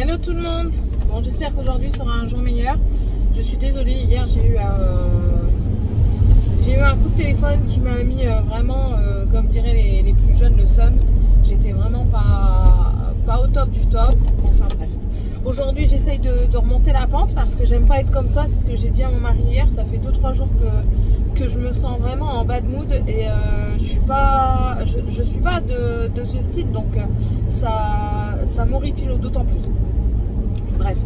Hello tout le monde. Bon, j'espère qu'aujourd'hui sera un jour meilleur. Je suis désolée, hier j'ai eu un coup de téléphone qui m'a mis vraiment, comme diraient les plus jeunes, le seum. J'étais vraiment pas au top du top. Enfin bref. Aujourd'hui j'essaye de remonter la pente parce que j'aime pas être comme ça. C'est ce que j'ai dit à mon mari hier. Ça fait 2-3 jours que je me sens vraiment en bad mood et je suis pas de ce style, donc ça m'horripile d'autant plus. Bref,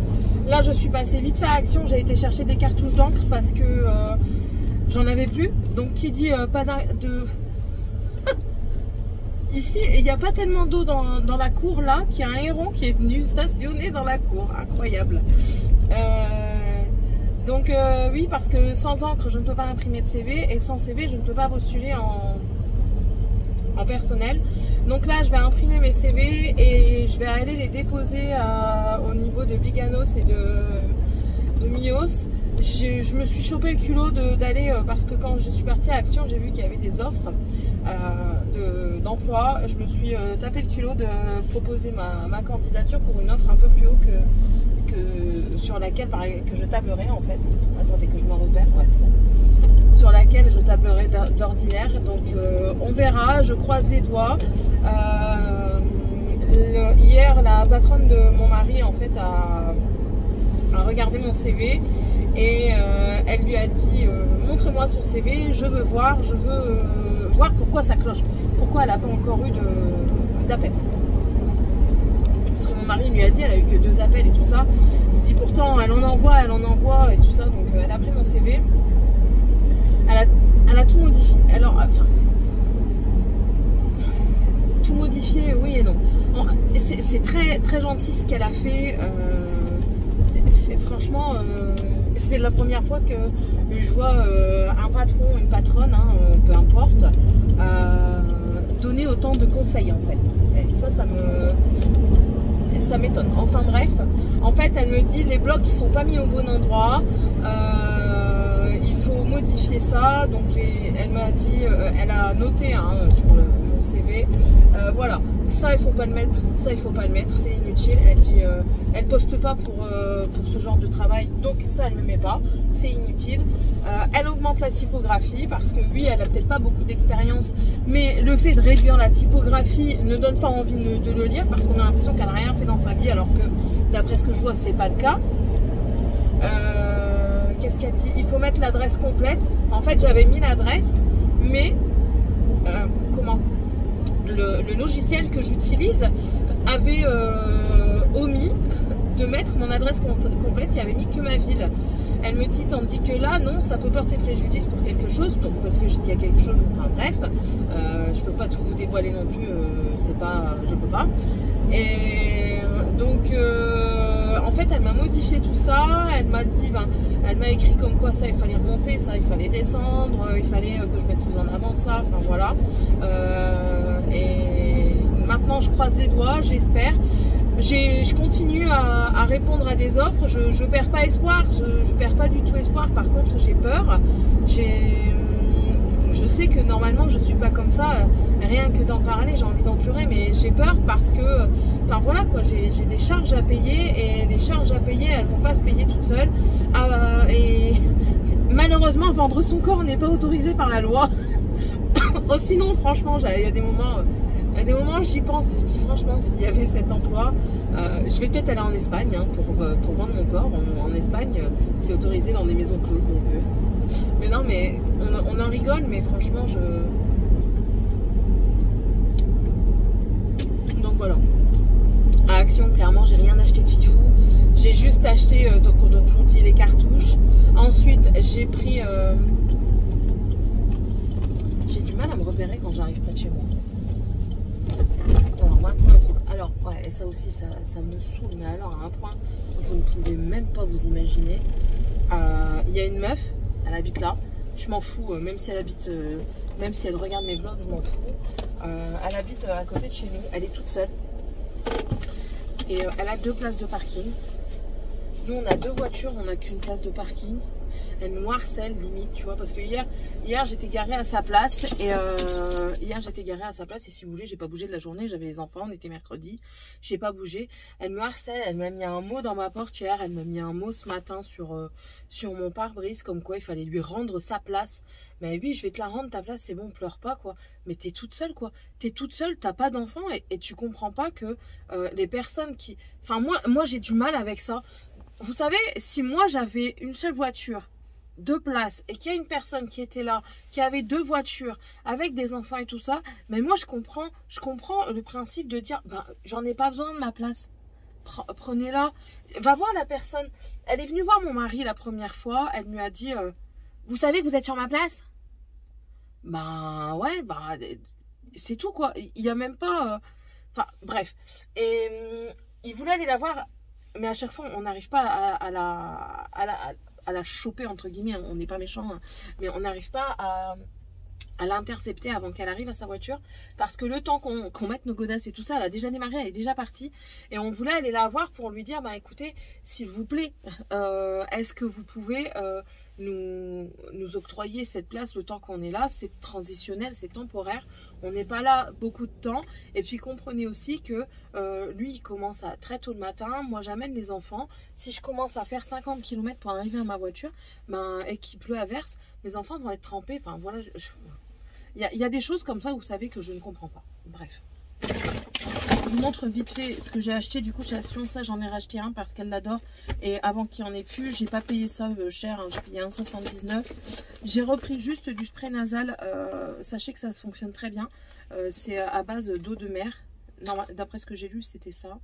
là je suis passée vite fait à Action. J'ai été chercher des cartouches d'encre parce que j'en avais plus. Donc qui dit pas de ici, il n'y a pas tellement d'eau dans la cour là, qu'il y a un héron qui est venu stationner dans la cour. Incroyable. Donc oui, parce que sans encre je ne peux pas imprimer de CV et sans CV je ne peux pas postuler en personnel. Donc là je vais imprimer mes CV et je vais aller les déposer au niveau de Biganos et de Mios. Je me suis chopé le culot d'aller parce que quand je suis partie à Action, j'ai vu qu'il y avait des offres d'emploi. Je me suis tapé le culot de proposer ma candidature pour une offre un peu plus haut que sur laquelle que je tablerai en fait. Attendez que je m'en repère. Ouais, c'est bon. Sur laquelle je tablerai d'ordinaire. Donc on verra, je croise les doigts. Hier, la patronne de mon mari en fait a regardé mon CV et elle lui a dit montrez-moi son CV, je veux voir pourquoi ça cloche, pourquoi elle n'a pas encore eu d'appel. Parce que mon mari lui a dit elle a eu que 2 appels et tout ça. Il dit pourtant elle en envoie et tout ça. Donc elle a pris mon CV, elle a tout modifié. Alors enfin tout modifié, oui et non. C'est très très gentil ce qu'elle a fait. C'est franchement c'est la première fois que je vois un patron, une patronne, hein, peu importe, donner autant de conseils en fait. Et ça m'étonne. Enfin bref, en fait elle me dit les blocs qui sont pas mis au bon endroit, il faut modifier ça. Donc elle m'a dit, elle a noté hein, sur mon CV, voilà, ça il faut pas le mettre, ça il faut pas le mettre, c'est inutile. Elle dit elle poste pas pour ce genre de travail, donc ça elle ne le met pas, c'est inutile. Elle augmente la typographie parce que oui elle a peut-être pas beaucoup d'expérience, mais le fait de réduire la typographie ne donne pas envie de le lire parce qu'on a l'impression qu'elle n'a rien fait dans sa vie, alors que d'après ce que je vois c'est pas le cas. Qu'est-ce qu'elle dit? Il faut mettre l'adresse complète. En fait j'avais mis l'adresse, mais comment le logiciel que j'utilise avait omis de mettre mon adresse complète, il avait mis que ma ville. Elle me dit, tandis que là, non, ça peut porter préjudice pour quelque chose, donc parce que il y a quelque chose, enfin bref, je peux pas tout vous dévoiler non plus, c'est pas, je peux pas. Et donc, en fait, elle m'a modifié tout ça, elle m'a dit, elle m'a écrit comme quoi ça, il fallait remonter, ça, il fallait descendre, il fallait que je mette plus en avant ça, enfin voilà. Et maintenant, je croise les doigts, j'espère. Je continue à répondre à des offres, je perds pas espoir, je perds pas du tout espoir. Par contre j'ai peur, je sais que normalement je suis pas comme ça, rien que d'en parler j'ai envie d'en pleurer, mais j'ai peur parce que enfin voilà quoi, j'ai des charges à payer et les charges à payer elles vont pas se payer toutes seules, et malheureusement vendre son corps n'est pas autorisé par la loi. Oh, sinon franchement il y a des moments j'y pense et je dis franchement s'il y avait cet emploi, je vais peut-être aller en Espagne hein, pour vendre mon corps. En Espagne c'est autorisé dans des maisons closes, donc mais non, mais on en rigole, mais franchement donc voilà. À Action clairement j'ai rien acheté de fifou, j'ai juste acheté donc je vous dis les cartouches. Ensuite j'ai pris j'ai du mal à me repérer quand j'arrive près de chez moi. Alors ouais, et ça aussi ça me saoule, mais alors à un point vous ne pouvez même pas vous imaginer. Il y a une meuf, elle habite là, je m'en fous, même si elle habite, même si elle regarde mes vlogs, je m'en fous. Elle habite à côté de chez nous, elle est toute seule et elle a 2 places de parking. Nous on a 2 voitures, on n'a qu'une place de parking. elle nous harcèle limite, tu vois, parce que hier j'étais garée à sa place et si vous voulez, j'ai pas bougé de la journée, j'avais les enfants, on était mercredi, j'ai pas bougé. Elle me harcèle, elle m'a mis un mot dans ma portière, elle m'a mis un mot ce matin sur mon pare-brise, comme quoi il fallait lui rendre sa place. Mais oui, je vais te la rendre ta place, c'est bon, pleure pas quoi. Mais t'es toute seule quoi. T'es toute seule, t'as pas d'enfant et tu comprends pas que les personnes qui... Enfin moi j'ai du mal avec ça. Vous savez, si moi j'avais une seule voiture, 2 places, et qu'il y a une personne qui était là, qui avait 2 voitures, avec des enfants et tout ça, mais moi je comprends le principe de dire, ben, j'en ai pas besoin de ma place. Prenez-la. Va voir la personne. Elle est venue voir mon mari la première fois, elle lui a dit, vous savez que vous êtes sur ma place? Ben ouais, ben c'est tout quoi. Il n'y a même pas... Enfin bref. Et il voulait aller la voir, mais à chaque fois on n'arrive pas à la choper entre guillemets. On n'est pas méchant, hein, mais on n'arrive pas à l'intercepter avant qu'elle arrive à sa voiture, parce que le temps qu'on mette nos godasses et tout ça, elle a déjà démarré, elle est déjà partie, et on voulait aller la voir pour lui dire, bah écoutez, s'il vous plaît, est-ce que vous pouvez nous octroyer cette place le temps qu'on est là? C'est transitionnel, c'est temporaire, on n'est pas là beaucoup de temps, et puis comprenez aussi que lui il commence à très tôt le matin, moi j'amène les enfants, si je commence à faire 50 km pour arriver à ma voiture, ben, et qu'il pleut à verse, mes enfants vont être trempés, enfin voilà, il y a des choses comme ça, vous savez, que je ne comprends pas. Bref. Je vous montre vite fait ce que j'ai acheté. Du coup, chez Action, ça, j'en ai racheté un parce qu'elle l'adore. Et avant qu'il n'y en ait plus, j'ai pas payé ça cher. Hein, j'ai payé 1,79 €. J'ai repris juste du spray nasal. Sachez que ça fonctionne très bien. C'est à base d'eau de mer. D'après ce que j'ai lu, c'était ça.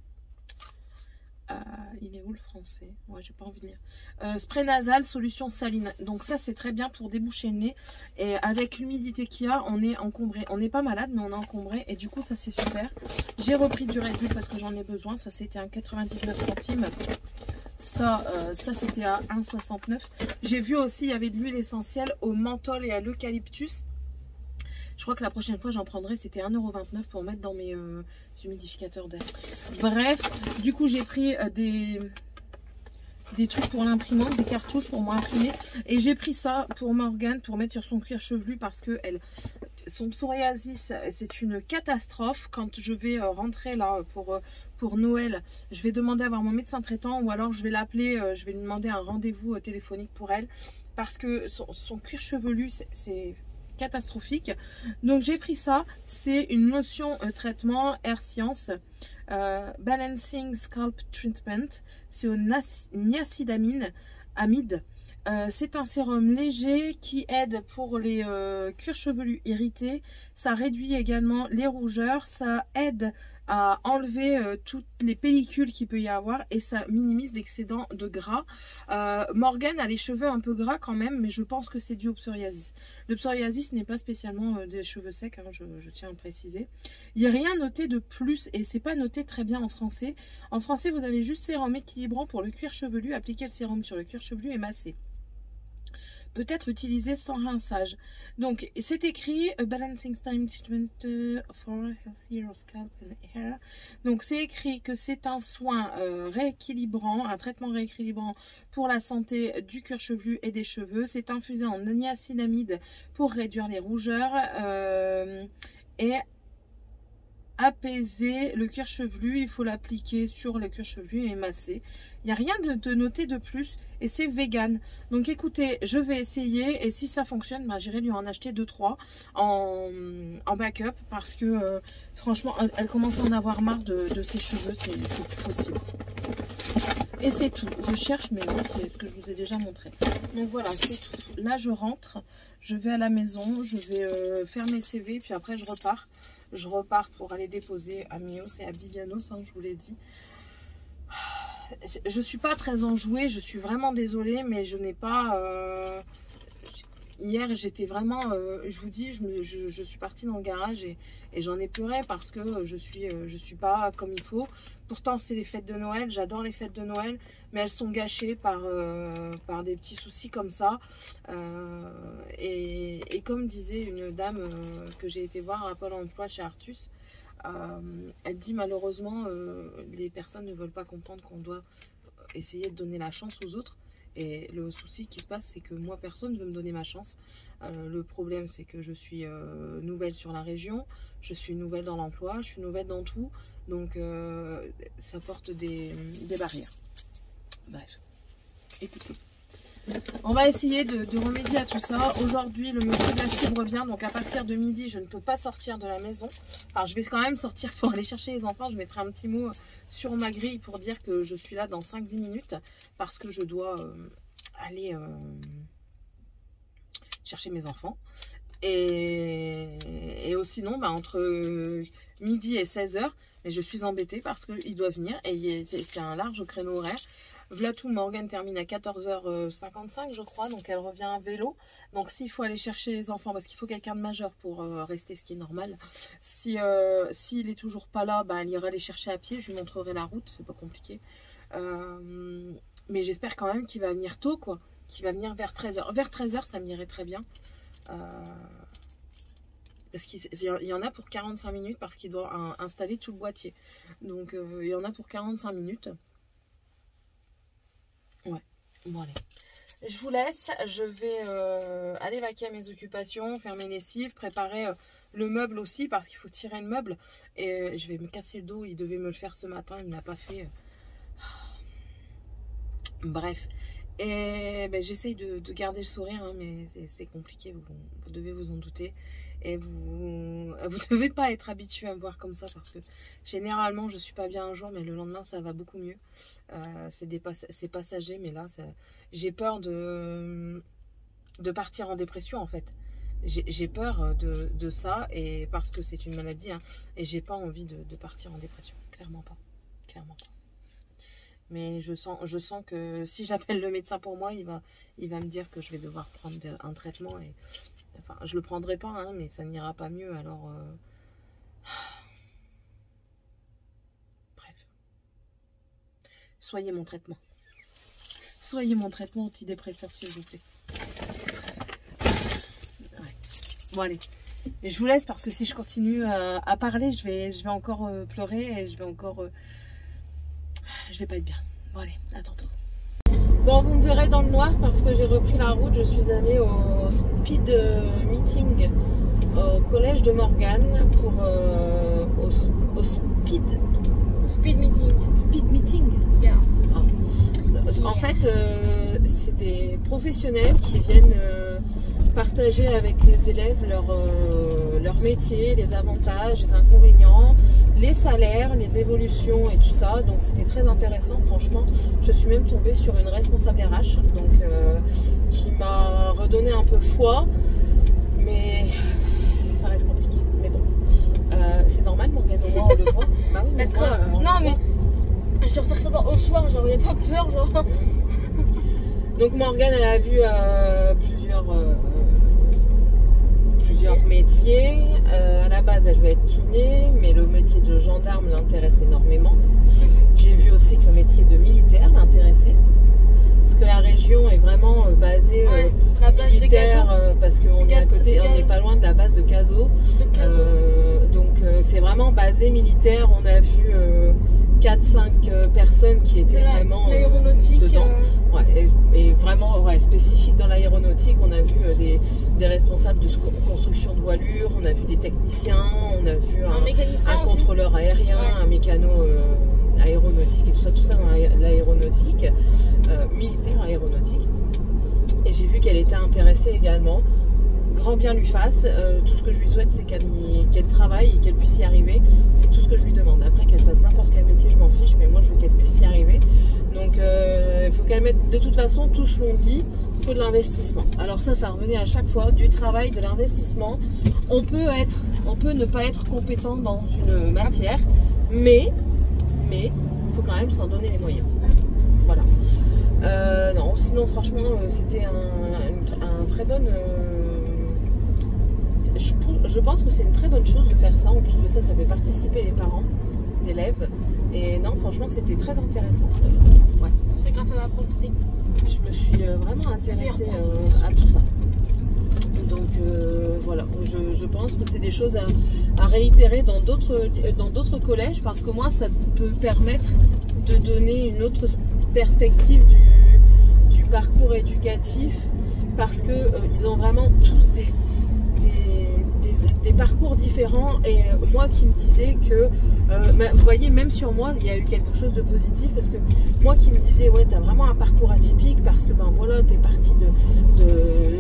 Il est où le français? Ouais, j'ai pas envie de lire. Spray nasal, solution saline. Donc ça, c'est très bien pour déboucher le nez. Et avec l'humidité qu'il y a, on est encombré. On n'est pas malade, mais on est encombré. Et du coup, ça, c'est super. J'ai repris du Red Bull parce que j'en ai besoin. Ça, c'était à 99 centimes. Ça c'était à 1,69 €. J'ai vu aussi, il y avait de l'huile essentielle au menthol et à l'eucalyptus. Je crois que la prochaine fois, j'en prendrai, c'était 1,29 € pour mettre dans mes humidificateurs d'air. Bref, du coup, j'ai pris des trucs pour l'imprimante, des cartouches pour moi imprimer. Et j'ai pris ça pour Morgane, pour mettre sur son cuir chevelu, parce que son psoriasis, c'est une catastrophe. Quand je vais rentrer là pour Noël, je vais demander à voir mon médecin traitant, ou alors je vais l'appeler, je vais lui demander un rendez-vous téléphonique pour elle, parce que son cuir chevelu, c'est catastrophique. Donc j'ai pris ça, c'est une lotion traitement Air Science Balancing Scalp Treatment, c'est au niacinamide amide. C'est un sérum léger qui aide pour les cuirs chevelus irrités. Ça réduit également les rougeurs, ça aide à enlever toutes les pellicules qu'il peut y avoir, et ça minimise l'excédent de gras. Morgane a les cheveux un peu gras quand même, mais je pense que c'est dû au psoriasis. Le psoriasis n'est pas spécialement des cheveux secs, hein, je tiens à le préciser. Il n'y a rien noté de plus, et c'est pas noté très bien en français. En français, vous avez juste sérum équilibrant pour le cuir chevelu. Appliquez le sérum sur le cuir chevelu et massez. Peut être utilisé sans rinçage. Donc c'est écrit Balancing Time Treatment for Healthier Scalp and Hair. Donc c'est écrit que c'est un soin rééquilibrant, un traitement rééquilibrant pour la santé du cuir chevelu et des cheveux. C'est infusé en niacinamide pour réduire les rougeurs et apaiser le cuir chevelu. Il faut l'appliquer sur le cuir chevelu et masser. Il n'y a rien de noté de plus, et c'est vegan. Donc écoutez, je vais essayer, et si ça fonctionne, bah, j'irai lui en acheter 2-3 en backup, parce que franchement, elle commence à en avoir marre de ses cheveux, c'est plus possible. Et c'est tout. Je cherche, mais non, c'est ce que je vous ai déjà montré. Donc voilà, c'est tout. Là, je rentre, je vais à la maison, je vais faire mes CV, puis après je repars. Je repars pour aller déposer à Mios et à Bibianos, hein, je vous l'ai dit. Je suis pas très enjouée, je suis vraiment désolée, mais je n'ai pas... Hier, j'étais vraiment... je vous dis, je suis partie dans le garage et j'en ai pleuré parce que je suis pas comme il faut. Pourtant, c'est les fêtes de Noël, j'adore les fêtes de Noël, mais elles sont gâchées par des petits soucis comme ça. Et comme disait une dame que j'ai été voir à Pôle emploi chez Artus, elle dit malheureusement les personnes ne veulent pas comprendre qu'on doit essayer de donner la chance aux autres. Et le souci qui se passe, c'est que moi, personne ne veut me donner ma chance. Le problème, c'est que je suis nouvelle sur la région, je suis nouvelle dans l'emploi, je suis nouvelle dans tout. Donc, ça porte des barrières. Bref, écoutez. On va essayer de remédier à tout ça. Aujourd'hui, le monsieur de la fibre revient. Donc, à partir de midi, je ne peux pas sortir de la maison. Alors, je vais quand même sortir pour aller chercher les enfants. Je mettrai un petit mot sur ma grille pour dire que je suis là dans 5-10 minutes. Parce que je dois aller chercher mes enfants. Et sinon, bah, entre midi et 16h, je suis embêtée parce qu'il doit venir. Et c'est un large créneau horaire. Vlatou Morgan termine à 14h55, je crois, donc elle revient à vélo. Donc s'il faut aller chercher les enfants, parce qu'il faut quelqu'un de majeur pour rester, ce qui est normal. S'il est toujours pas là, bah, elle ira les chercher à pied, je lui montrerai la route, c'est pas compliqué. Mais j'espère quand même qu'il va venir tôt, quoi. Qu'il va venir vers 13h. Vers 13h, ça m'irait très bien. Parce qu'il y en a pour 45 minutes, parce qu'il doit installer tout le boîtier. Donc il y en a pour 45 minutes. Ouais, bon allez. Je vous laisse, je vais aller vaquer à mes occupations, faire mes lessives, préparer le meuble aussi parce qu'il faut tirer le meuble. Et je vais me casser le dos, il devait me le faire ce matin, il ne l'a pas fait. Bref, et ben, j'essaye de garder le sourire, hein, mais c'est compliqué, vous devez vous en douter. Et vous devez pas être habitué à me voir comme ça parce que généralement je suis pas bien un jour mais le lendemain ça va beaucoup mieux. C'est passager, mais là j'ai peur de partir en dépression en fait. J'ai peur de ça, et parce que c'est une maladie, hein, et j'ai pas envie de partir en dépression, clairement pas, clairement pas. Mais je sens que si j'appelle le médecin pour moi, il va me dire que je vais devoir prendre un traitement. Et enfin, je le prendrai pas, hein, mais ça n'ira pas mieux. Alors, bref. Soyez mon traitement. Soyez mon traitement antidépresseur, s'il vous plaît. Ouais. Bon, allez. Et je vous laisse parce que si je continue à parler, je vais encore pleurer et je vais pas être bien. Bon allez, à tantôt. Bon, vous me verrez dans le noir parce que j'ai repris la route. Je suis allée au speed meeting au collège de Morgane pour au speed meeting. Speed meeting. Yeah. Ah. En fait, c'est des professionnels qui viennent partager avec les élèves leur métier, les avantages, les inconvénients, les salaires, les évolutions et tout ça. Donc c'était très intéressant, franchement. Je suis même tombée sur une responsable RH donc, qui m'a redonné un peu foi, mais ça reste compliqué. Mais bon, c'est normal, Morgane, au moins on le voit. Bah oui, d'accord. Non mais je vais refaire ça au soir, genre il n'y a pas peur, genre. Donc Morgane, elle a vu plusieurs métiers. À la base, elle veut être kiné, mais le métier de gendarme l'intéresse énormément. J'ai vu aussi que le métier de militaire l'intéressait. Parce que la région est vraiment basée la base militaire, parce qu'on est à côté, on n'est pas loin de la base de Cazaux. Donc c'est vraiment basé militaire. On a vu 4-5 personnes qui étaient vraiment dedans. Ouais, et vraiment spécifique dans l'aéronautique. On a vu des responsables de construction de voilure, on a vu des techniciens, on a vu un contrôleur aérien, un mécano aéronautique et tout ça dans l'aéronautique, militaire aéronautique. Et j'ai vu qu'elle était intéressée également. Grand bien lui fasse, tout ce que je lui souhaite c'est qu'elle travaille et qu'elle puisse y arriver, c'est tout ce que je lui demande. Après qu'elle fasse n'importe quel métier je m'en fiche, mais moi je veux qu'elle puisse y arriver. Donc il faut qu'elle mette, de toute façon tous l'ont dit, il faut de l'investissement. Alors ça revenait à chaque fois, du travail, de l'investissement. On peut ne pas être compétent dans une matière, mais il faut quand même s'en donner les moyens. Voilà. Non, sinon franchement c'était un très bonne... Je pense que c'est une très bonne chose de faire ça. En plus de ça, ça fait participer les parents d'élèves. Et non, franchement, c'était très intéressant. Ouais. C'est grâce à ma promptité. Je me suis vraiment intéressée à tout ça. Donc voilà, je pense que c'est des choses à réitérer dans d'autres collèges, parce qu'au moins ça peut permettre de donner une autre perspective du parcours éducatif parce que ils ont vraiment tous des parcours différents. Et moi qui me disais que, vous voyez, même sur moi, il y a eu quelque chose de positif parce que moi qui me disais, ouais, t'as vraiment un parcours atypique parce que, ben voilà, t'es parti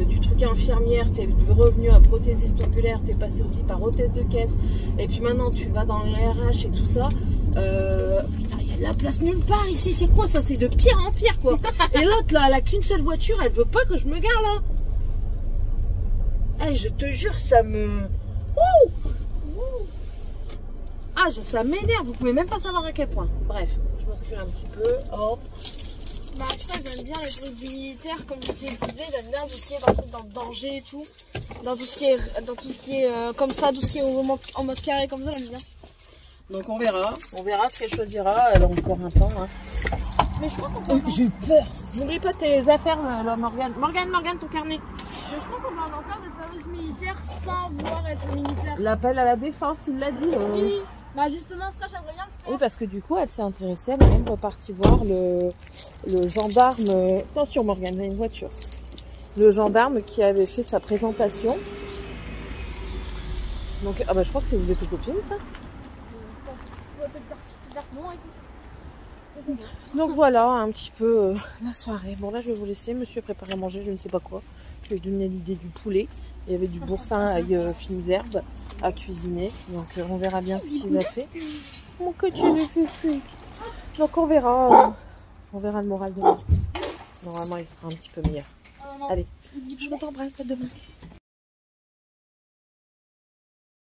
du truc infirmière, t'es revenu à prothésiste oculaire, t'es passé aussi par hôtesse de caisse, et puis maintenant tu vas dans les RH et tout ça. Putain, il y a de la place nulle part ici, c'est quoi ça? C'est de pire en pire, quoi. Et l'autre, là, elle a qu'une seule voiture, elle veut pas que je me gare, là. Hey, je te jure, ça me... Ouh, ah, ça m'énerve, vous pouvez même pas savoir à quel point. Bref, je me recule un petit peu. Oh. Bah après, j'aime bien les trucs du militaire, comme je te disais, j'aime bien tout ce qui est dans le danger et tout. Dans tout ce qui est comme ça, tout ce qui est en mode carré comme ça, j'aime bien. Donc on verra ce qu'elle choisira, elle a encore un temps. Hein. Mais je crois qu'on peut... J'ai eu peur. N'oublie pas tes affaires, là, Morgane. Morgane, ton carnet. Mais je crois qu'on va en faire des services militaires sans vouloir être militaire. L'appel à la défense, il l'a dit. Oui, bah justement, ça, j'aimerais bien le faire. Oui, parce que du coup, elle s'est intéressée, elle est même repartie voir le gendarme. Attention, Morgane, il y a une voiture. Le gendarme qui avait fait sa présentation. Donc, ah bah, je crois que c'est une de tes copines, ça. Donc voilà un petit peu la soirée. Bon là je vais vous laisser, monsieur a préparé à manger, je ne sais pas quoi. Je vais donner l'idée du poulet. Il y avait du boursin avec fines herbes à cuisiner. Donc on verra bien ce qu'il a fait. Mon coach est fait. Donc on verra le moral demain. Normalement il sera un petit peu meilleur. Allez, je vous embrasse à demain.